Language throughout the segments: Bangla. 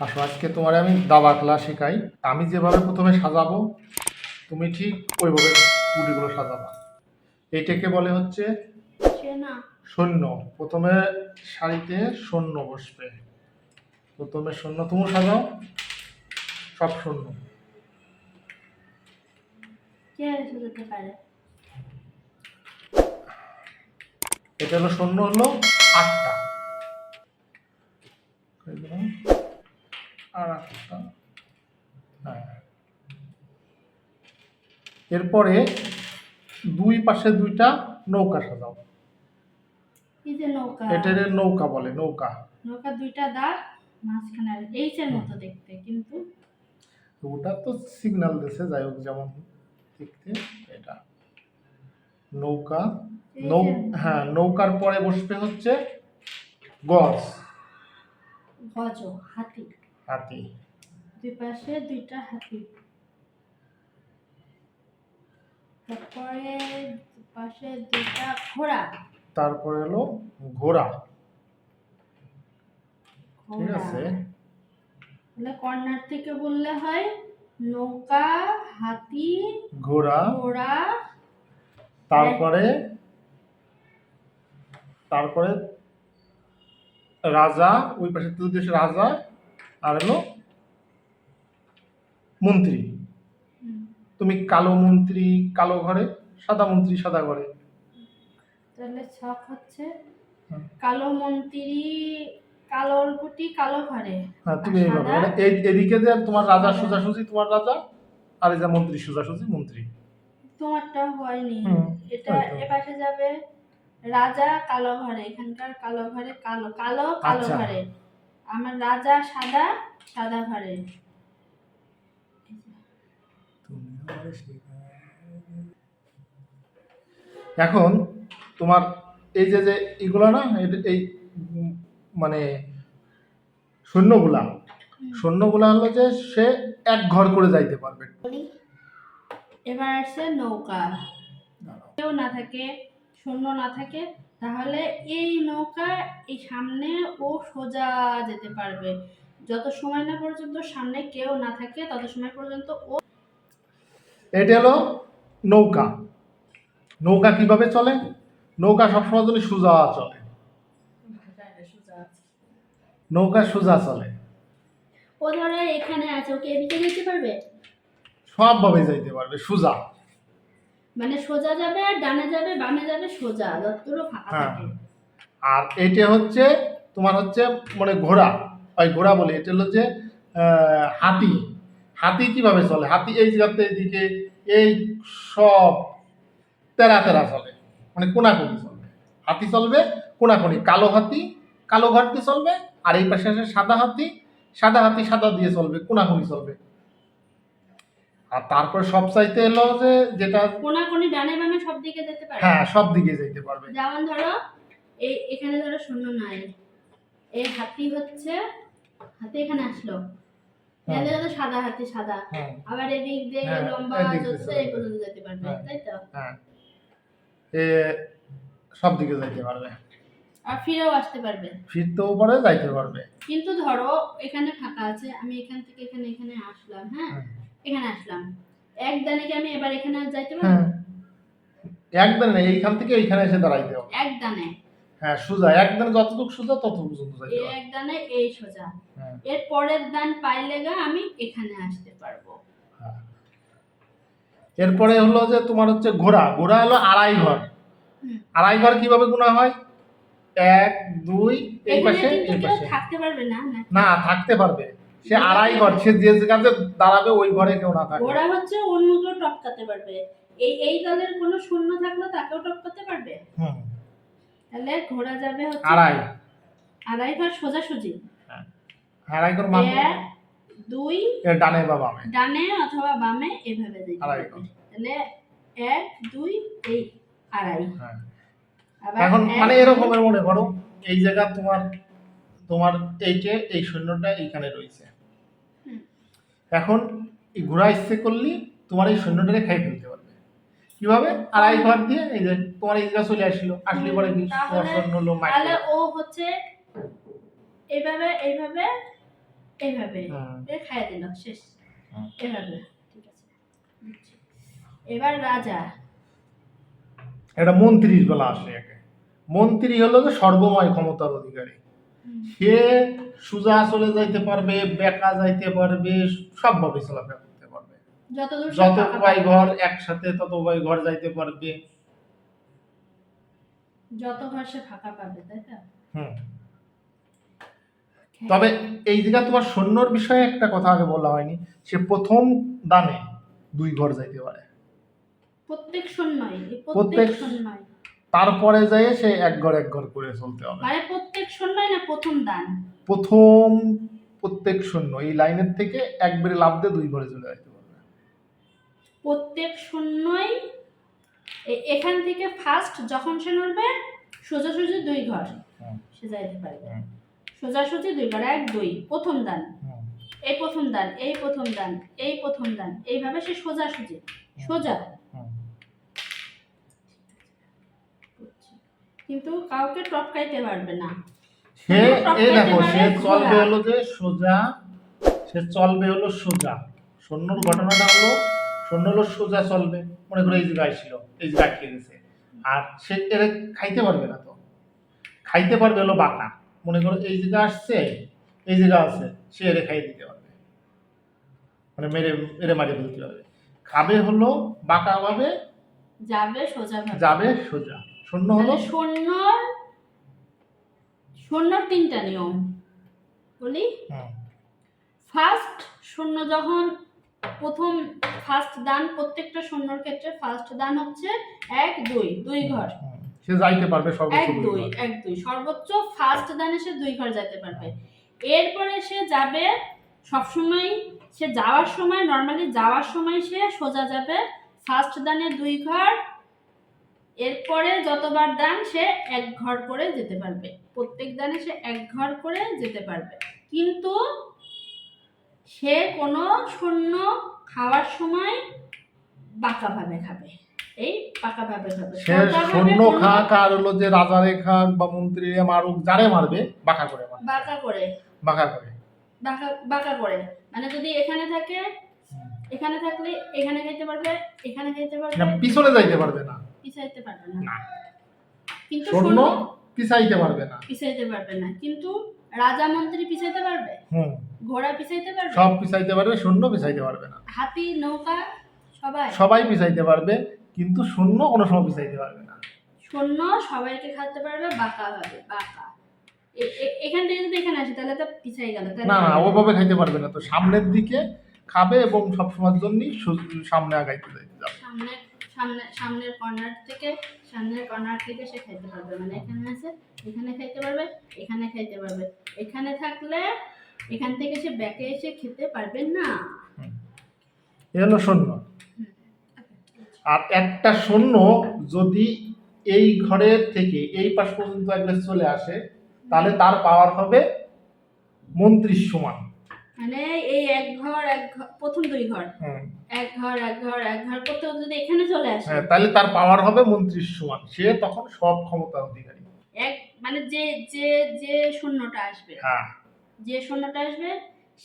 আসো আজকে তোমার আমি দাবা খেলা শেখাই। আমি যেভাবে প্রথমে সাজাবো তুমি ঠিক ওইভাবে গুটিগুলো সাজাবা। এইটাকে বলে হচ্ছে শূন্য। প্রথমে সারিতে শূন্য বসবে, প্রথমে শূন্য। তুমি সাজাও সব শূন্য। এটা হলো শূন্য, হলো 8টা আর 8টা। হ্যাঁ, এরপরে দুই পাশে দুইটা নৌকা সাজাও। এই যে নৌকা, এটারে নৌকা বলে। নৌকা নৌকা দুইটা দাগ মাঝখানে এইচ এর মতো দেখতে, কিন্তু ওটা তো সিগন্যাল দিছে, যাই হোক যেমন দেখতে। এটা নৌকা। হ্যাঁ, নৌকার পরে বসবে হচ্ছে গজ, গজ, হাতি। হাতি। দুই পাশে দুইটা হাতি, তারপরে পাশে দুইটা ঘোড়া, তারপরে হলো ঘোড়া। ঠিক আছে, তাহলে কর্নার থেকে বললে হয় নৌকা, হাতি, ঘোড়া। ঘোড়া, তারপরে তারপরে রাজা, ওই পাশে দেশে রাজা, আর হলো মন্ত্রী। তুমি কালো মন্ত্রী কালো ঘরে, সাদা মন্ত্রী সাদা ঘরে। তাহলে ছক হচ্ছে কালো মন্ত্রী কালোর গুটি কালো ঘরে। হ্যাঁ, তুমি এইভাবে মানে এদিকে যে তোমার রাজা সোজাসুজি তোমার রাজা, আর এই যে মন্ত্রী সোজাসুজি মন্ত্রী। তোমারটা হয়নি, এটা এপাশে যাবে রাজা কালো ঘরে, এখানকার কালো ঘরে কালো কালো কালো ঘরে, আমার রাজা সাদা সাদা ঘরে। এখন তোমার এই যে যে এগুলো না, এই মানে সৈন্যগুলা হলো যে সে এক ঘর করে যাইতে পারবে। এবার আসছে নৌকা। কেউ না থাকে, শূন্য না থাকে, তাহলে এই নৌকা এই সামনে ও সোজা যেতে পারবে। যত সময় না পর্যন্ত সামনে কেউ না থাকে তত সময় পর্যন্ত ও। এটা হলো নৌকা। নৌকা কিভাবে চলে? নৌকা সবসময় জন্য সোজা চলে। নৌকা সোজা চলে। ও ধরো এখানে আছে, ওকে এদিকে যেতে পারবে, সবভাবে যাইতে পারবে সোজা। মানে সোজা যাবে, ডানে যাবে, বামে যাবে, সোজা যতটুকু ফাঁকা থাকে। আর এটা হচ্ছে তোমার হচ্ছে মানে ঘোড়া, ওই ঘোড়া বলে। এটা হলো যে হাতি। হাতি কিভাবে চলে? হাতি এই জায়গাতে এদিকে এই সব তেরা তেরা চলে, মানে কোনাকুনি চলবে। হাতি চলবে কোনাকুনি। কালো হাতি কালো ঘর দিয়ে চলবে, আর এই পাশে আসে সাদা হাতি, সাদা হাতি সাদা দিয়ে চলবে, কোনাকুনি চলবে। আর তারপরে সব চাইতে এলো যে যেটা কোনাকুনি ডানে বামে সব দিকে যেতে পারবে। হ্যাঁ, সব দিকে যেতে পারবে। যেমন ধরো এই এখানে ধরো শূন্য নাই, এই হাতি হচ্ছে, হাতি এখানে আসলো, তাহলে তো সাদা হাতি সাদা, আবার এদিক দিয়ে লম্বা হচ্ছে এই পর্যন্ত যেতে পারবে, তাই তো? হ্যাঁ, এ সব দিকে যাইতে পারবে, আর ফিরেও আসতে পারবে, ফিরতেও পারে যাইতে পারবে। কিন্তু ধরো এখানে ফাঁকা আছে, আমি এখান থেকে এখানে এখানে আসলাম, হ্যাঁ এখানে আসলাম, এক দানে কি আমি এবার এখানে যাইতে পারবো? এক দানে এইখান থেকে এইখানে এসে দাঁড়াইতে হবে এক দানে। হ্যাঁ, সোজা এক দানে যতটুকু সোজা ততটুকু পর্যন্ত যাইতে এই এক দানে এই সোজা, এর পরের দান পাইলে গা আমি এখানে আসতে পারবো। এরপরে হলো যে তোমার হচ্ছে ঘোড়া। ঘোড়া হলো আড়াই ঘর। আড়াই ঘর কিভাবে গুণা হয়? 1 2 এই পাশে এই পাশে। থাকতে পারবে না, না থাকতে পারবে, সে আড়াই ঘর, সে যে জায়গাতে দাঁড়াবে ওই ঘরে কেউ না থাকে। ঘোড়া হচ্ছে অন্য কেউ টপকাতে পারবে, এই দলের কোনো শূন্য থাকলে তাকেও টপকাতে পারবে। তাহলে ঘোড়া যাবে হচ্ছে আড়াই ঘর সোজাসুজি। আড়াই ঘর মানে 1 2 ডানে বা বামে, ডানে অথবা বামে এভাবে যাবে। তাহলে 1 2 এই আড়াই। এখন মানে এরকমের মনে করো এই জায়গা তোমার তোমার এইটা এই শূন্যটা এইখানে রয়েছে। এখন এই ঘোড়া ইচ্ছে করলি তোমার এই শূন্যটাকে খাই ফেলতে পারবে। কিভাবে? আড়াই ঘর দিয়ে এই যে তোমার এই জায়গা চলে আসলো, আসলে পরে কি তোমার শূন্য হলো। তাহলে ও হচ্ছে এইভাবে এইভাবে এইভাবে হুম। খাইয়ে দিল, শেষ। হুম। এভাবে, ঠিক আছে, বুঝছি। এবার রাজা। এটা মন্ত্রীর বেলা আসে একে। মন্ত্রী হলো যে সর্বময় ক্ষমতার অধিকারী। সে সোজা চলে যাইতে পারবে, বেঁকা যাইতে পারবে, সবভাবে চলাফেরা করতে পারবে। যতদূর সে যত ফাঁকা কয় পাবে। ঘর একসাথে তত কয় ঘর যাইতে পারবে। যত ঘর সে ফাঁকা পাবে, তাই তো? হুম। তবে এই জায়গা তোমার সৈন্যর বিষয়ে একটা কথা আগে বলা হয়নি, সে প্রথম দানে 2 ঘর যাইতে পারে। প্রত্যেক সৈন্যই, এই প্রত্যেক প্রত্যেক- সৈন্যই, তারপরে যাই সে এক ঘর করে চলতে হবে। মানে প্রত্যেক সৈন্যই না প্রথম দান? প্রথম প্রত্যেক সৈন্য এই লাইনের থেকে একবারে লাফ দিয়ে 2 ঘরে চলে যেতে পারবে। প্রত্যেক সৈন্যই এখান থেকে ফার্স্ট যখন সে নড়বে সোজাসুজি 2 ঘর হুম। সে যাইতে পারবে। হুম। সোজাসুজি 2 ঘর, 1 2, প্রথম দান, হুম। এই প্রথম দান, এই প্রথম দান, এই প্রথম দান, এইভাবে সে সোজাসুজি সোজা। হুম। কিন্তু কাউকে টপকাইতে পারবে না। সে এই দেখো সে চলবে ঘোড়া। হলো যে সোজা, সে চলবে হলো সোজা। সৈন্যর ঘটনাটা হলো সৈন্য হলো সোজা চলবে, মনে করো এই জায়গায় ছিল, এই জায়গায় খেয়ে গেছে, আর সে এর খাইতে পারবে না, তো খাইতে পারবে হলো বাঁকা। মনে করো এই জায়গা আসছে, এই জায়গা আছে, সে এরে খাইয়ে দিতে পারবে, মানে এরে মারিয়ে ফেলতে পারবে। খাবে হলো বাঁকা ভাবে, যাবে সোজা ভাবে। যাবে সোজা। সৈন্য হলো সৈন্যর 3টা নিয়ম বলি। ফার্স্ট সৈন্য যখন প্রথম ফার্স্ট দান, প্রত্যেকটা সৈন্যর ক্ষেত্রে ফার্স্ট দান হচ্ছে 1 2, 2 ঘর। সে যাইতে পারবে 1 সর্বোচ্চ 2, 1 2, সর্বোচ্চ ফার্স্ট দানে সে 2 ঘর যেতে পারবে। এরপরে সে যাবে সবসময়, সে যাওয়ার সময় নর্মালি যাওয়ার সময় সে সোজা যাবে, ফার্স্ট দানে 2 ঘর, এরপরে যতবার দান সে 1 ঘর করে যেতে পারবে, প্রত্যেক দানে সে 1 ঘর করে যেতে পারবে। কিন্তু সে কোনো সৈন্য খাওয়ার সময় বাঁকাভাবে খাবে, এই বাঁকাভাবে খাবে। সে সোজাভাবে সৈন্য কোনো- খাক আর হলো যে রাজারে খাক বা মন্ত্রীরে মারুক, যারে মারবে বাঁকা করে মারবে, বাঁকা করে, বাঁকা করে। বাঁকা করে, মানে যদি এখানে থাকে, এখানে থাকলে এখানে খাইতে পারবে, এখানে খাইতে পারবে, না, পিছনে যাইতে পারবে না। পিছাইতে পারবে না। না, কিন্তু সৈন্য পিছাইতে পারবে না। পিছাইতে পারবে না, কিন্তু রাজা মন্ত্রী পিছাইতে পারবে, ঘোড়া পিছাইতে পারবে, সব পিছাইতে পারবে, সৈন্য পিছাইতে পারবে না। হাতি নৌকা সবাই পিছাইতে পারবে, কিন্তু সৈন্য কোনো সময় পিছাইতে পারবে না। সৈন্য সবাইকে খাইতে পারবে বাঁকা ভাবে, বাঁকা। এখান থেকে যদি এখানে আসে তাহলে তো পিছাই গেল, না না, ওভাবে খাইতে পারবে না, তো সামনের দিকে খাবে এবং সবসময়ের জন্যই সামনে আগাইতে যাইতে যাবে। সামনের কর্নার থেকে সে খাইতে পারবে, মানে এখানে আছে, এখানে খাইতে পারবে, এখানে খাইতে পারবে, এখানে থাকলে এখান থেকে সে ব্যাকে এসে খেতে পারবে না। এ হলো সৈন্য। আর একটা সৈন্য যদি এই ঘরের থেকে এই পাশ পর্যন্ত একবার চলে আসে, তাহলে তার পাওয়ার হবে মন্ত্রীর সমান। মানে এই এক ঘর প্রথম 2 ঘর, এক ঘর করতে যদি এখানে চলে আসে, তাহলে তার পাওয়ার হবে মন্ত্রীর সমান, সে তখন সব ক্ষমতার অধিকারী। মানে যে যে যে শূন্যটা আসবে, যে শূন্যটা আসবে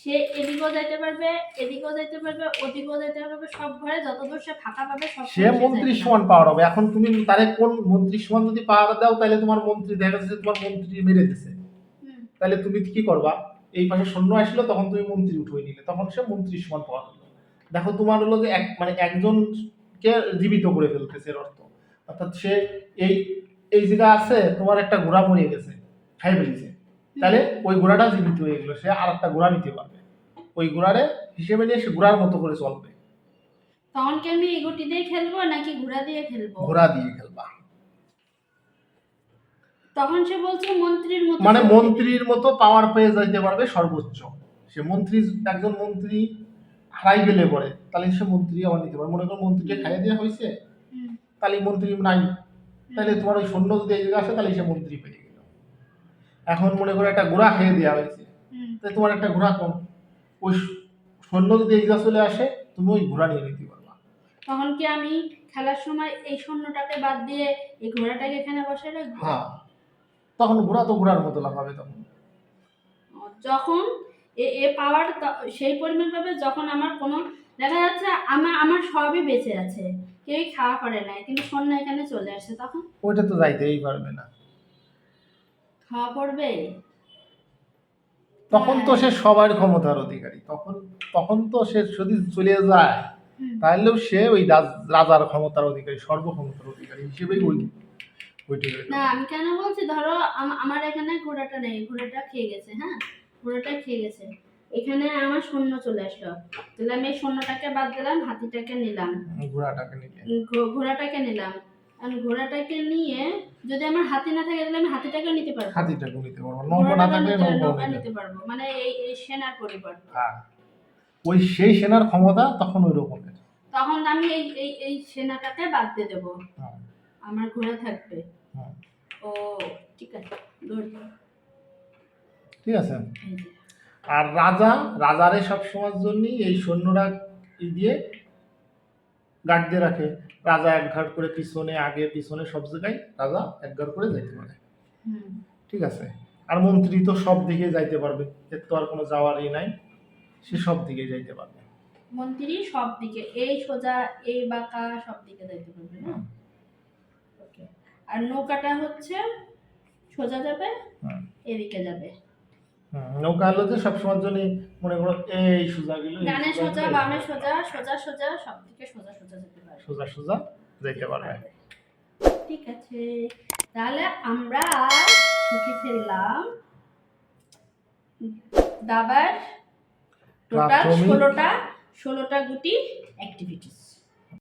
সে এদিকেও যাইতে পারবে, এদিকেও যাইতে পারবে, ওদিকেও যাইতে পারবে, সব ঘরে যতদূর সে ফাঁকা পাবে সব সে মন্ত্রীর সমান পাওয়ার হবে। এখন তুমি তারে কোন মন্ত্রীর সমান যদি পাওয়ার দাও, তাহলে তোমার মন্ত্রী দেখা যাচ্ছে তোমার মন্ত্রী মেরে দিছে, তাহলে তুমি কি করবা? এই পাশে সৈন্য আসলো, তখন তুমি মন্ত্রী উঠে নিলে, তখন সে মন্ত্রীর সমান পাওয়ার হলো। দেখো তোমার হলো যে মানে একজনকে জীবিত করে ফেলতেছে, এর অর্থ অর্থাৎ সে এই জায়গা আছে, তোমার একটা ঘোড়া মরে গেছে, খাই ফেলেছে, তাহলে ওই ঘোড়াটা জীবিত হয়ে গেলো, সে আর একটা ঘোড়া নিতে পারবে, ওই ঘোড়ারে হিসেবে নিয়ে সে ঘোড়ার মতো করে চলবে। তখন কি আমি এগুটি দিয়ে খেলবো নাকি ঘোড়া দিয়ে খেলবো? ঘোড়া দিয়ে খেলবা। তখন সে বলছে মন্ত্রীর মতো, মানে মন্ত্রীর মতো পাওয়ার পেয়ে যাইতে পারবে সর্বোচ্চ। সে একজন মন্ত্রী হারাই গেলে পরে, তাহলে সে মন্ত্রী আবার নিতে পারে। মনে করো মন্ত্রীকে খাইয়ে দেওয়া হয়েছে, তাহলে মন্ত্রী নাই, তাহলে তোমার ওই সৈন্য যদি এই জায়গায় আসে, তাহলে সে মন্ত্রী পেয়ে গেল। এখন মনে করো একটা ঘোড়া খেয়ে দেওয়া হয়েছে, তাহলে তোমার একটা ঘোড়া কম, ওই সৈন্য যদি এই জায়গা চলে আসে, তুমি ওই ঘোড়া নিয়ে নিতে পারবা। তখন কি আমি খেলার সময় এই সৈন্যটাকে বাদ দিয়ে এই ঘোড়াটাকে এখানে বসে রাখবো? তখন ঘোড়া তো ঘোড়ার মতো লাফাবে। তখন যখন এ পাওয়ার সেই পরিমাণ পাবে যখন আমার কোনো দেখা যাচ্ছে আমার সবই বেঁচে আছে, কেউই খাওয়া করে নাই, কিন্তু সৈন্য এখানে চলে আসছে, তখন ওইটা তো যাইতেই পারবে না। খাওয়া পড়বে। তখন তো সে সবার ক্ষমতার অধিকারী, তখন তখন তো সে যদি চলে যায় তাহলেও সে ওই রাজার ক্ষমতার অধিকারী, সর্বক্ষমতার অধিকারী হিসেবেই ওইটি হয়ে না যাবে। আমি কেন বলছি, ধরো আমার এখানে ঘোড়াটা নেই, ঘোড়াটা খেয়ে গেছে, হ্যাঁ ঘোড়াটা খেয়ে গেছে, এখানে আমার সৈন্য চলে আসলো, তাহলে আমি এই সৈন্যটাকে বাদ দিলাম, হাতিটাকে নিলাম, ঘোড়াটাকে নিয়ে ঘোড়াটাকে নিলাম। আর ঘোড়াটাকে নিয়ে যদি আমার হাতি না থাকে তাহলে আমি হাতিটাকেও নিতে পারবো, হাতিটাকে নিতে পারবো, নৌকা না থাকলে নৌকা নৌকা নিতে পারবো, মানে এই সেনার পরিবর্তে। হ্যাঁ, ওই সেই সেনার ক্ষমতা তখন ওই রকমের। তখন আমি এই সেনাটাকে বাদ দিয়ে দেবো, হ্যাঁ, আমার ঘোড়া থাকবে। হ্যাঁ, ও ঠিক আছে, good. ঠিক আছে। এই যে। আর রাজারে সব সময়ের জন্যই এই সৈন্যরা দিয়ে গার্ড দিয়ে রাখে। রাজা এক ঘাট করে পিছনে আগে পিছনে সব জায়গায় রাজা এক ঘাট করে যাইতে পারে, হুম। ঠিক আছে। আর মন্ত্রী তো সব দিকে যাইতে পারবে, এর তো আর কোনো যাওয়ারই নাই, সে সব দিকে যাইতে পারবে। মন্ত্রী সব দিকে, এই সোজা এই বাঁকা সব দিকে যাইতে পারবে না। ওকে। আর নৌকাটা হচ্ছে সোজা যাবে, হুম, এদিকে যাবে, নৌকা হলো যে সবসময়ের জন্য মনে করো এই সোজা গেল, ডানে সোজা বামে সোজা, সোজা সোজা সব দিকে সোজা সোজা যেতে পারবে, সোজা সোজা যাইতে পারবে। ঠিক আছে, তাহলে আমরা শিখে ফেললাম দাবার টোটাল প্রাথমিক 16টা গুটি অ্যাক্টিভিটিস।